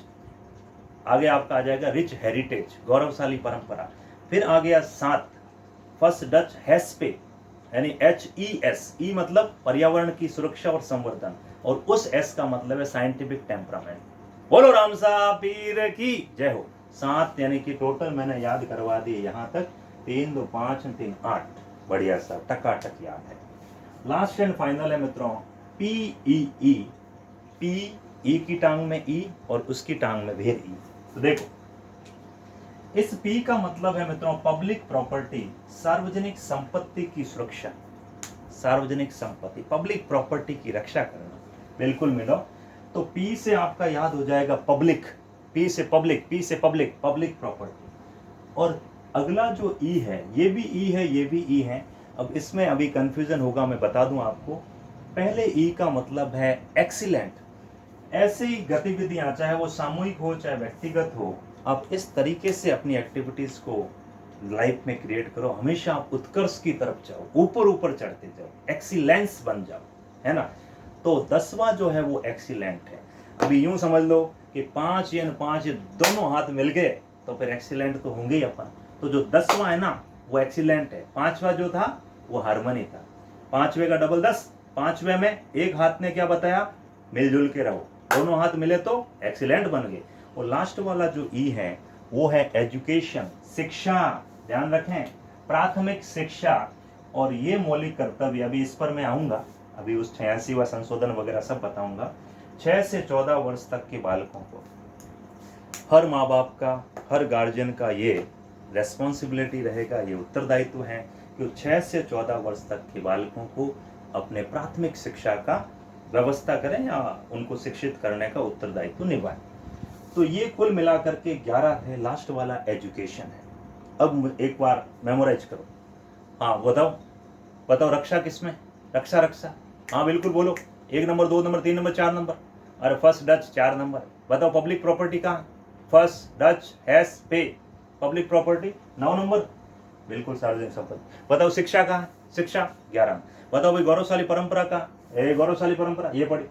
आगे आपका आ जाएगा रिच हेरिटेज, गौरवशाली परंपरा। फिर आ गया 7, फर्स्ट डच हैस पे, यानी HES। ई मतलब पर्यावरण की सुरक्षा और संवर्धन, और उस एस का मतलब है साइंटिफिक टेम्परामेंट। बोलो रामसा पीर की जय हो। 7 यानी कि टोटल मैंने याद करवा दिए यहाँ तक, 3 2 5 3 8। बढ़िया सा टकाटक याद है। लास्ट एंड फाइनल है मित्रों PEE। पी ई की टांग में ई और उसकी टांग में फिर ई। तो देखो इस पी का मतलब है मित्रों पब्लिक प्रॉपर्टी, सार्वजनिक संपत्ति की सुरक्षा, सार्वजनिक संपत्ति पब्लिक प्रॉपर्टी की रक्षा करना। बिल्कुल मिलो। तो पी से आपका याद हो जाएगा पब्लिक, पी से पब्लिक, पी से पब्लिक, पब्लिक प्रॉपर्टी। और अगला जो ई है ये भी ई है, ये भी ई है। अब इसमें अभी कंफ्यूजन होगा, मैं बता दूं आपको। पहले ई का मतलब है एक्सीलेंट। ऐसी गतिविधियां चाहे वो सामूहिक हो चाहे व्यक्तिगत हो, आप इस तरीके से अपनी एक्टिविटीज को लाइफ में क्रिएट करो, हमेशा आप उत्कर्ष की तरफ जाओ, ऊपर ऊपर चढ़ते जाओ, एक्सीलेंस बन जाओ, है ना। तो 10वां जो है वो एक्सीलेंट है। अभी यूं समझ लो कि 5 या 5 दोनों हाथ मिल गए तो फिर एक्सीलेंट तो होंगे ही अपन। तो जो 10वां है ना वो एक्सीलेंट है। 5वां जो था वो हारमोनी था। 5वें का डबल 10, 5वें में एक हाथ ने क्या बताया, मिलजुल के रहो, दोनों हाथ मिले तो एक्सीलेंट बन गए। और लास्ट वाला जो ई है वो है एजुकेशन, शिक्षा। ध्यान रखें, प्राथमिक शिक्षा। और ये मौलिक कर्तव्य, अभी इस पर मैं आऊंगा, अभी उस 86वां संशोधन वगैरह सब बताऊंगा। 6 से 14 वर्ष तक के बालकों को हर माँ बाप का, हर गार्जियन का ये रेस्पॉन्सिबिलिटी रहेगा, ये उत्तरदायित्व है कि 6 से 14 वर्ष तक के बालकों को अपने प्राथमिक शिक्षा का व्यवस्था करें या उनको शिक्षित करने का उत्तरदायित्व निभाएं। तो ये कुल मिलाकर के 11 थे। लास्ट वाला एजुकेशन है। अब एक बार मेमोराइज करो। हाँ बताओ, बताओ रक्षा किसमें, रक्षा, रक्षा, हाँ बिल्कुल बोलो। 1 नंबर, 2 नंबर, 3 नंबर, 4 नंबर। अरे फर्स्ट डच 4 नंबर। बताओ पब्लिक प्रॉपर्टी कहाँ, फर्स्ट डच हैस पे, पब्लिक प्रॉपर्टी 9 नंबर, बिल्कुल सार्वजनिक संपत्ति। बताओ शिक्षा कहाँ है, शिक्षा 11। बताओ भाई गौरवशाली परंपरा कहाँ, गौरवशाली परंपरा ये पढ़ी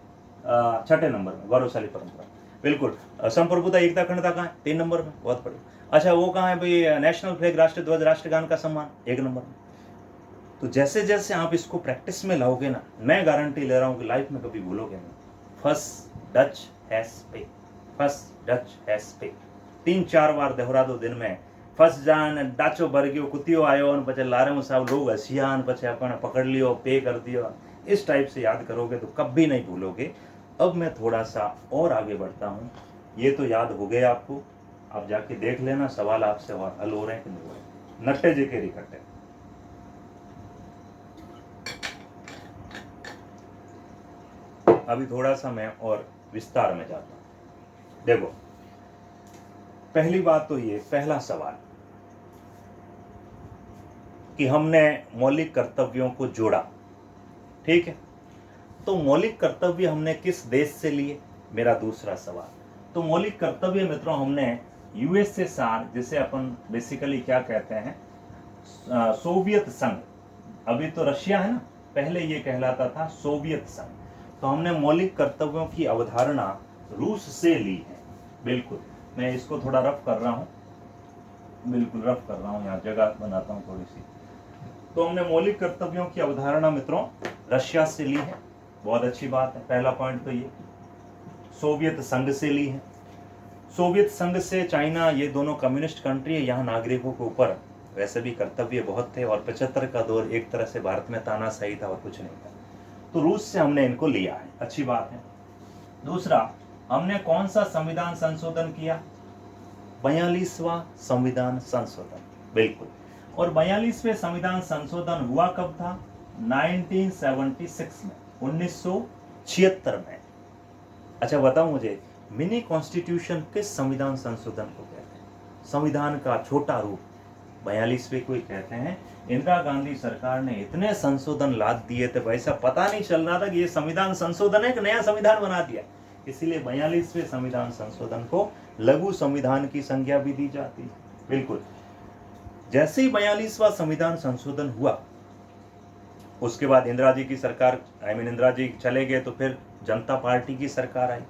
6ठे नंबर में, गौरवशाली परंपरा बिल्कुल। संप्रभुता एकता अखंडता कहाँ है, 3 नंबर में, बहुत पढ़ी। अच्छा वो कहाँ है भाई, नेशनल फ्लैग, राष्ट्र ध्वज, राष्ट्रगान का सम्मान 1 नंबर में। तो जैसे जैसे आप इसको प्रैक्टिस में लाओगे ना, मैं गारंटी ले रहा हूँ कि लाइफ में कभी भूलोगे नहीं। फर्स्ट डच हैज पे, फर्स्ट डच हैज पे 3-4 बार दोहरा दो दिन में। फर्स्ट जान डाचो भर गयो, कुतियो आयो और पचे लारे साहब लोग हसियान पचे अपन पकड़ लियो, पे कर दियो। इस टाइप से याद करोगे तो कभी नहीं भूलोगे। अब मैं थोड़ा सा और आगे बढ़ता हूँ। ये तो याद हो गया आपको, आप जाके देख लेना सवाल आपसे और हल हो रहे हैं कि नहीं हो रहे। नट्टे जे के रिकट्टे। अभी थोड़ा सा मैं और विस्तार में जाता हूं। देखो पहली बात तो ये, पहला सवाल कि हमने मौलिक कर्तव्यों को जोड़ा, ठीक है। तो मौलिक कर्तव्य हमने किस देश से लिए, मेरा दूसरा सवाल। तो मौलिक कर्तव्य मित्रों हमने USSR, जिसे अपन बेसिकली क्या कहते हैं, सोवियत संघ। अभी तो रशिया है ना, पहले ये कहलाता था सोवियत संघ। तो हमने मौलिक कर्तव्यों की अवधारणा रूस से ली है। बिल्कुल, मैं इसको थोड़ा रफ कर रहा हूँ, बिल्कुल रफ कर रहा हूँ, यहाँ जगह बनाता हूँ थोड़ी सी। तो हमने मौलिक कर्तव्यों की अवधारणा मित्रों रशिया से ली है, बहुत अच्छी बात है। पहला पॉइंट तो ये। सोवियत संघ से ली है, सोवियत संघ से चाइना, ये दोनों कम्युनिस्ट कंट्री है, यहाँ नागरिकों के ऊपर वैसे भी कर्तव्य बहुत थे। और 75 का दौर एक तरह से भारत में तानाशाही था और कुछ नहीं था। तो रूस से हमने इनको लिया है, अच्छी बात है। दूसरा, हमने कौन सा संविधान संशोधन किया, 42वां संविधान संशोधन, बिल्कुल। और 42वें संविधान संशोधन हुआ कब था, 1976 में, 1976 में। अच्छा बताओ मुझे, मिनी कॉन्स्टिट्यूशन किस संविधान संशोधन को कहते हैं, संविधान का छोटा रूप 42वें को ही कहते हैं। इंदिरा गांधी सरकार ने इतने संशोधन लाद दिए थे भाई साहब, पता नहीं चल रहा था कि ये संविधान संशोधन है कि नया संविधान बना दिया। इसीलिए 42वें संविधान संशोधन को लघु संविधान की संज्ञा भी दी जाती है, बिल्कुल। जैसे ही 42वां संविधान संशोधन हुआ, उसके बाद इंदिरा जी की सरकार, इंदिरा जी चले गए तो फिर जनता पार्टी की सरकार आई।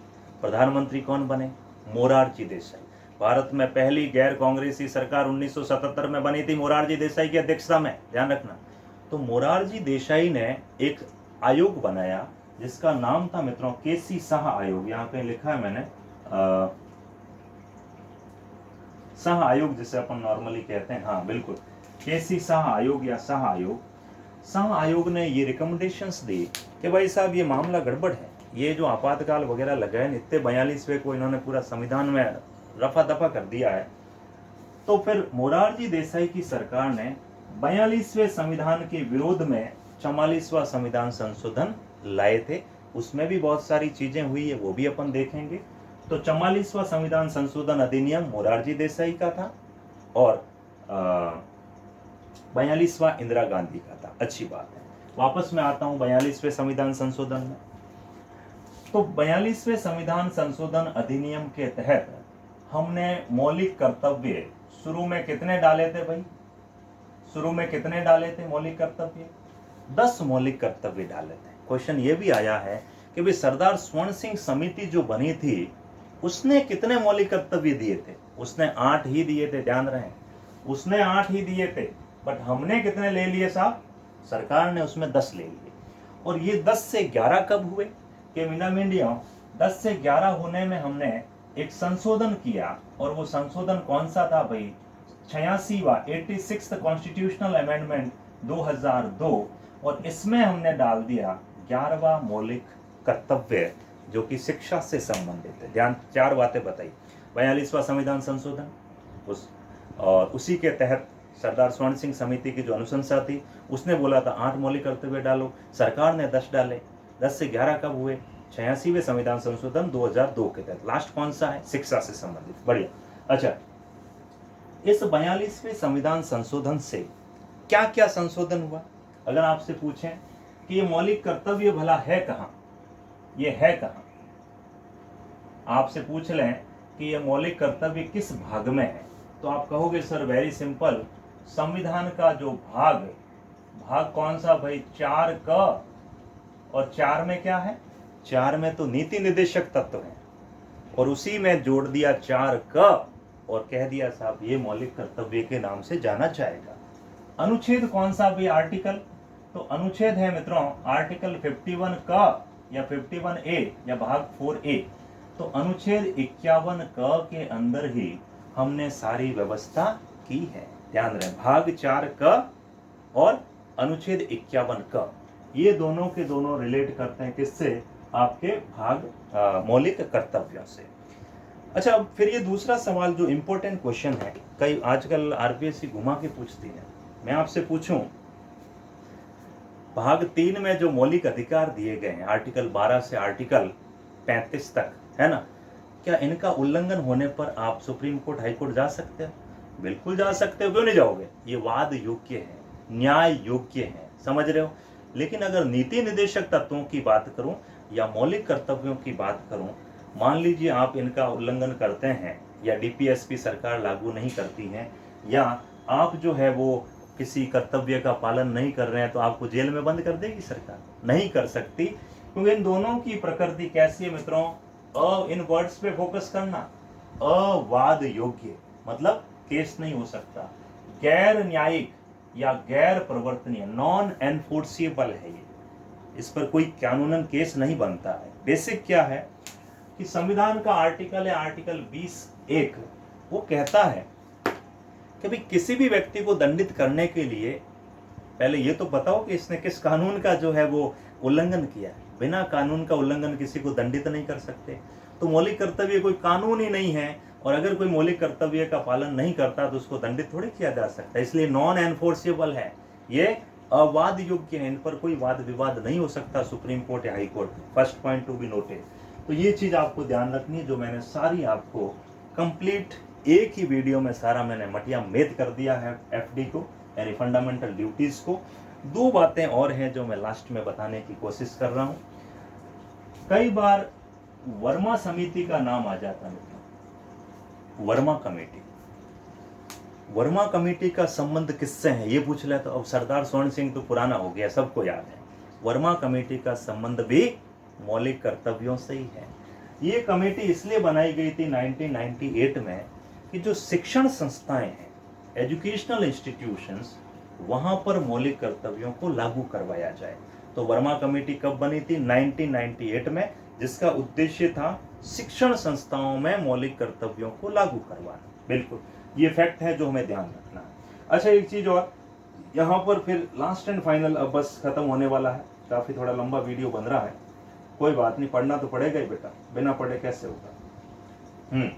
प्रधानमंत्री कौन बने, मोरारजी देसाई। भारत में पहली गैर कांग्रेसी सरकार 1977 में बनी थी, मोरारजी देसाई की अध्यक्षता में, ध्यान रखना। तो मोरारजी देसाई ने एक आयोग बनाया जिसका नाम था मित्रों केसी शाह आयोग। यहाँ पे लिखा है मैंने, शाह आयोग जिसे अपन नॉर्मली कहते हैं, हाँ बिल्कुल, केसी शाह आयोग या शाह आयोग। संघ आयोग ने ये रिकमेंडेशंस दी कि भाई साहब ये मामला गड़बड़ है, ये जो आपातकाल वगैरह लगा है, इतने 42वें को इन्होंने पूरा संविधान में रफा दफा कर दिया है। तो फिर मोरारजी देसाई की सरकार ने 42वें संविधान के विरोध में 44वां संविधान संशोधन लाए थे। उसमें भी बहुत सारी चीजें हुई है, वो भी अपन देखेंगे। तो 44वां संविधान संशोधन अधिनियम मोरारजी देसाई का था और 42वां इंदिरा गांधी का था। अच्छी बात है। वापस मैं आता हूं 42वें संविधान संशोधन में। तो 42वें संविधान संशोधन अधिनियम के तहत हमने मौलिक कर्तव्य शुरू में कितने डाले थे भाई? शुरू में कितने डाले थे मौलिक कर्तव्य? 10 मौलिक कर्तव्य डाले थे। क्वेश्चन ये भी आया है कि भाई सरदार स्वर्ण सिंह समिति जो बनी थी उसने कितने मौलिक कर्तव्य दिए थे? उसने 8 ही दिए थे, ध्यान रहे, उसने 8 ही दिए थे। बट हमने कितने ले लिए साहब? सरकार ने उसमें 10 ले लिए। और ये 10 से 11 कब हुए कि मीना मीडिया 10 से 11 होने में हमने एक संशोधन किया। और वो संशोधन कौन सा था भाई? 86वां 86th कॉन्स्टिट्यूशनल अमेंडमेंट 2002। और इसमें हमने डाल दिया 11वां मौलिक कर्तव्य जो कि शिक्षा से संबंधित है। ध्यान, 4 बातें बताई। 42वां संविधान संशोधन और उसी के तहत सरदार स्वर्ण सिंह समिति की जो अनुशंसा थी उसने बोला था 8 मौलिक कर्तव्य डालो, सरकार ने 10 डाले। 10 से 11 कब हुए? 86वें संविधान संशोधन 2002 के तहत। लास्ट कौन सा है? शिक्षा से संबंधित। बढ़िया। अच्छा, इस 42वें संविधान संशोधन से क्या क्या संशोधन हुआ? अगर आपसे पूछें कि ये मौलिक कर्तव्य भला है कहां, ये है कहां? आपसे पूछ लें कि ये मौलिक कर्तव्य किस भाग में है, तो आप कहोगे सर वेरी सिंपल, संविधान का जो भाग कौन सा भाई? 4 क। और 4 में क्या है? 4 में तो नीति निर्देशक तत्व है और उसी में जोड़ दिया 4 क और कह दिया साहब ये मौलिक कर्तव्य के नाम से जाना जाएगा। अनुच्छेद कौन सा भी? आर्टिकल। तो अनुच्छेद है मित्रों आर्टिकल 51 का या 51A या भाग 4A। तो अनुच्छेद 51 क के अंदर ही हमने सारी व्यवस्था की है। ध्यान रहे, भाग 4 क और अनुच्छेद 51 क, ये दोनों के दोनों रिलेट करते हैं किससे? आपके भाग मौलिक कर्तव्यों से। अच्छा, अब फिर ये दूसरा सवाल जो इंपॉर्टेंट क्वेश्चन है, कई आजकल आरपीएससी घुमा के पूछती है। मैं आपसे पूछूं, भाग 3 में जो मौलिक अधिकार दिए गए हैं आर्टिकल 12 से आर्टिकल 35 तक, है ना, क्या इनका उल्लंघन होने पर आप सुप्रीम कोर्ट, हाई कोर्ट जा सकते हो? बिल्कुल जा सकते हो। क्यों नहीं जाओगे? ये वाद योग्य है, न्याय योग्य है, समझ रहे हो। लेकिन अगर नीति निर्देशक तत्वों की बात करूं या मौलिक कर्तव्यों की बात करूं, मान लीजिए आप इनका उल्लंघन करते हैं या डीपीएसपी सरकार लागू नहीं करती है या आप जो है वो किसी कर्तव्य का पालन नहीं कर रहे हैं, तो आपको जेल में बंद कर देगी सरकार? नहीं कर सकती, क्योंकि इन दोनों की प्रकृति कैसी है मित्रों? इन वर्ड्स पे फोकस करना, अवाद योग्य, मतलब केस नहीं हो सकता, गैर न्यायिक या गैर प्रवर्तनीय, नॉन एनफोर्सिएबल है ये, इस पर कोई कानूनन केस नहीं बनता है। बेसिक क्या है कि संविधान का आर्टिकल है आर्टिकल 20(1), वो कहता है कि भाई किसी भी व्यक्ति को दंडित करने के लिए पहले ये तो बताओ कि इसने किस कानून का जो है वो उल्लंघन किया है। बिना कानून का उल्लंघन किसी को दंडित नहीं कर सकते। तो मौलिक कर्तव्य कोई कानून ही नहीं है, और अगर कोई मौलिक कर्तव्य का पालन नहीं करता तो उसको दंडित थोड़ी किया जा सकता है। इसलिए नॉन एनफोर्सेबल है, ये अवाद योग्य है, इन पर कोई वाद विवाद नहीं हो सकता सुप्रीम कोर्ट या high court. First point to be noted. तो ये चीज आपको ध्यान रखनी है, जो मैंने सारी आपको कंप्लीट एक ही वीडियो में सारा मैंने मटिया मेद कर दिया है एफडी को, यानी फंडामेंटल ड्यूटीज को। 2 बातें और हैं जो मैं लास्ट में बताने की कोशिश कर रहा हूं। कई बार वर्मा समिति का नाम आ जाता है, वर्मा कमेटी। वर्मा कमेटी का संबंध किससे है ये पूछ ले तो अब सरदार स्वर्ण सिंह तो पुराना हो गया, सबको याद है। वर्मा कमेटी का संबंध भी मौलिक कर्तव्यों से ही है। ये कमेटी इसलिए बनाई गई थी 1998 में कि जो शिक्षण संस्थाएं हैं, एजुकेशनल इंस्टीट्यूशंस, वहां पर मौलिक कर्तव्यों को लागू करवाया जाए। तो वर्मा कमेटी कब बनी थी? 1998 में, जिसका उद्देश्य था शिक्षण संस्थाओं में मौलिक कर्तव्यों को लागू करवाना। बिल्कुल, ये फैक्ट है जो हमें ध्यान रखना है। अच्छा, एक चीज और, यहाँ पर फिर लास्ट एंड फाइनल, अब बस खत्म होने वाला है, काफी थोड़ा लंबा वीडियो बन रहा है, कोई बात नहीं, पढ़ना तो पड़ेगा ही बेटा, बिना पढ़े कैसे होगा।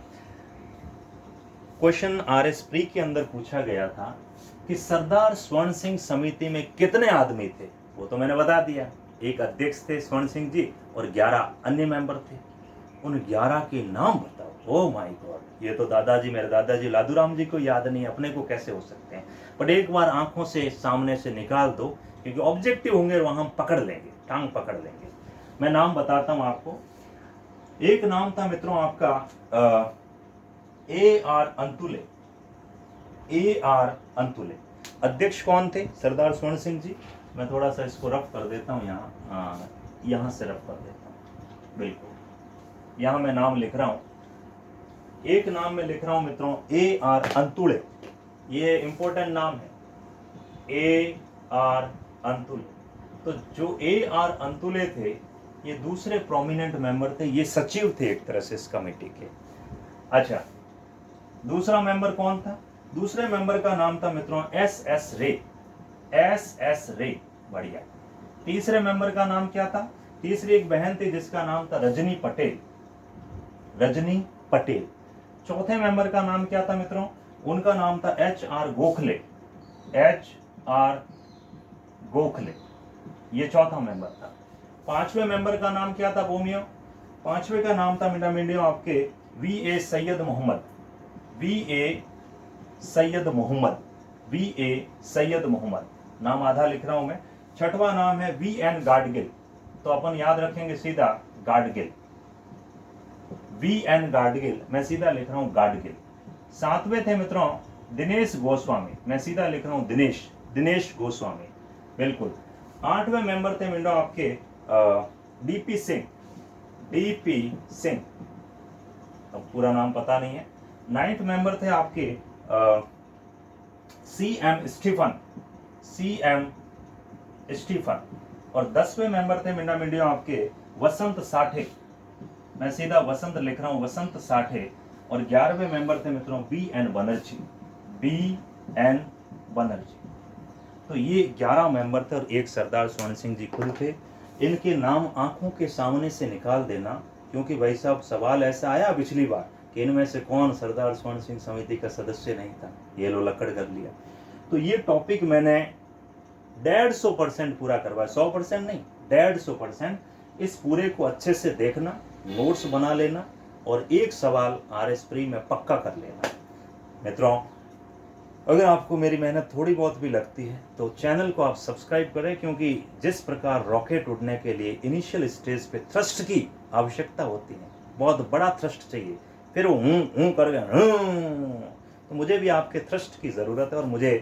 क्वेश्चन RS प्री के अंदर पूछा गया था कि सरदार स्वर्ण सिंह समिति में कितने आदमी थे, वो तो मैंने बता दिया, एक अध्यक्ष थे स्वर्ण सिंह जी और 11 अन्य मेंबर थे। उन 11 के नाम बताओ। ओ माय गॉड, ये तो दादाजी, मेरे दादाजी लादूराम जी को याद नहीं, अपने को कैसे हो सकते हैं, बट एक बार आंखों से सामने से निकाल दो, क्योंकि ऑब्जेक्टिव होंगे वहां हम पकड़ लेंगे, टांग पकड़ लेंगे। मैं नाम बताता हूं आपको। एक नाम था मित्रों आपका AR अंतुले। AR अंतुले अध्यक्ष कौन थे? सरदार स्वर्ण सिंह जी। मैं थोड़ा सा इसको रफ कर देता हूँ यहाँ, यहाँ से रफ कर देता हूँ, बिल्कुल यहाँ मैं नाम लिख रहा हूँ, एक नाम में लिख रहा हूँ मित्रों AR अंतुले, ये इंपॉर्टेंट नाम है, AR अंतुले। तो जो AR अंतुले थे ये दूसरे प्रोमिनेंट मेंबर थे, ये सचिव थे एक तरह से इस कमेटी के। अच्छा, दूसरा मेंबर कौन था? दूसरे मेंबर का नाम था मित्रों SS रे, SS रे, बढ़िया। तीसरे मेंबर का नाम क्या था? तीसरी एक बहन थी जिसका नाम था रजनी पटेल, रजनी पटेल। चौथे मेंबर का नाम क्या था मित्रों? उनका नाम था HR गोखले, HR गोखले, ये चौथा मेंबर था। पांचवें मेंबर का नाम क्या था बोमियो? पांचवें का नाम था मिटा मिंडियो आपके VA Syed Mohammad, VA Syed Mohammad, VA Syed Mohammad, नाम आधा लिख रहा हूं मैं। छठवां नाम है VN गाडगिल, तो अपन याद रखेंगे सीधा गाडगिल, VN गाडगिल, मैं सीधा लिख रहा हूं गाडगिल। सातवें थे मित्रों दिनेश गोस्वामी, मैं सीधा लिख रहा हूं दिनेश, दिनेश गोस्वामी, बिल्कुल। आठवें मेंबर थे मित्रों आपके DP सिंह, DP सिंह, अब पूरा नाम पता नहीं है। नाइन्थ मेंबर थे आपके CM स्टीफन, CM स्टीफन। और 10वें मेंबर थे मिंडा मिंडियो आपके वसंत साठे, मैं सीधा वसंत लिख रहा हूं, वसंत साठे। और 11वें मेंबर थे मित्रों BN बनर्जी, BN बनर्जी। तो ये 11 मेंबर थे और एक सरदार स्वर्ण सिंह जी खुद थे। इनके नाम आंखों के सामने से निकाल देना, क्योंकि भाई साहब सवाल ऐसा आया पिछली बार कि इनमें से कौन सरदार स्वर्ण सिंह समिति का सदस्य नहीं था, ये लो लकड़ कर लिया। तो ये टॉपिक मैंने 150% पूरा करवाया, 100% नहीं, 150%। इस पूरे को अच्छे से देखना, नोट्स बना लेना और एक सवाल RS प्री में पक्का कर लेना। मित्रों, अगर आपको मेरी मेहनत थोड़ी बहुत भी लगती है तो चैनल को आप सब्सक्राइब करें, क्योंकि जिस प्रकार रॉकेट उड़ने के लिए इनिशियल स्टेज पे थ्रस्ट की आवश्यकता होती है, बहुत बड़ा थ्रस्ट चाहिए, फिर वो हूं कर गए, तो मुझे भी आपके थ्रस्ट की ज़रूरत है। और मुझे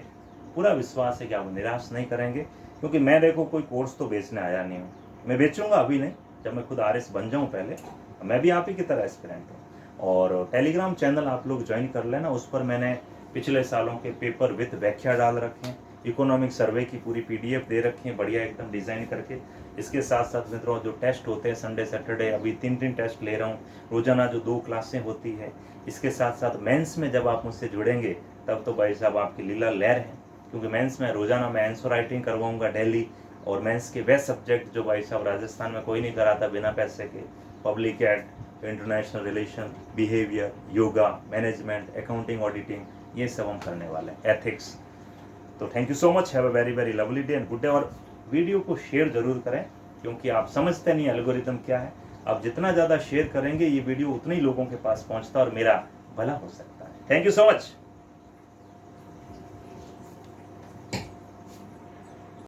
पूरा विश्वास है कि आप निराश नहीं करेंगे, क्योंकि मैं देखो कोई कोर्स तो बेचने आया नहीं हूँ, मैं बेचूंगा अभी नहीं, जब मैं खुद RS बन जाऊँ पहले, मैं भी आप ही की तरह एस्पिरेंट हूँ। और टेलीग्राम चैनल आप लोग ज्वाइन कर लेना, उस पर मैंने पिछले सालों के पेपर विद व्याख्या डाल रखे हैं, इकोनॉमिक सर्वे की पूरी PDF दे रखी है बढ़िया एकदम डिज़ाइन करके। इसके साथ साथ मित्रों जो टेस्ट होते हैं संडे सैटरडे, अभी 3 टेस्ट ले रहा हूँ, रोजाना जो 2 क्लासें होती है। इसके साथ साथ मेंस में जब आप मुझसे जुड़ेंगे तब तो भाई साहब आपकी लीला लहर है, क्योंकि मेंस में रोजाना मैं आंसर राइटिंग करवाऊँगा डेली। और मेंस के वे सब्जेक्ट जो भाई साहब राजस्थान में कोई नहीं कराता बिना पैसे के, public ad, international relation, behaviour, yoga, management, accounting, auditing, ये सब हम करने वाले हैं, एथिक्स। तो thank you so much, have a very very lovely day and good day. और वीडियो को शेयर जरूर करें, क्योंकि आप समझते नहीं एल्गोरिथम क्या है। आप जितना ज़्यादा शेयर करेंगे ये वीडियो उतने ही लोगों के पास पहुंचता और मेरा भला हो सकता है। Thank you so much.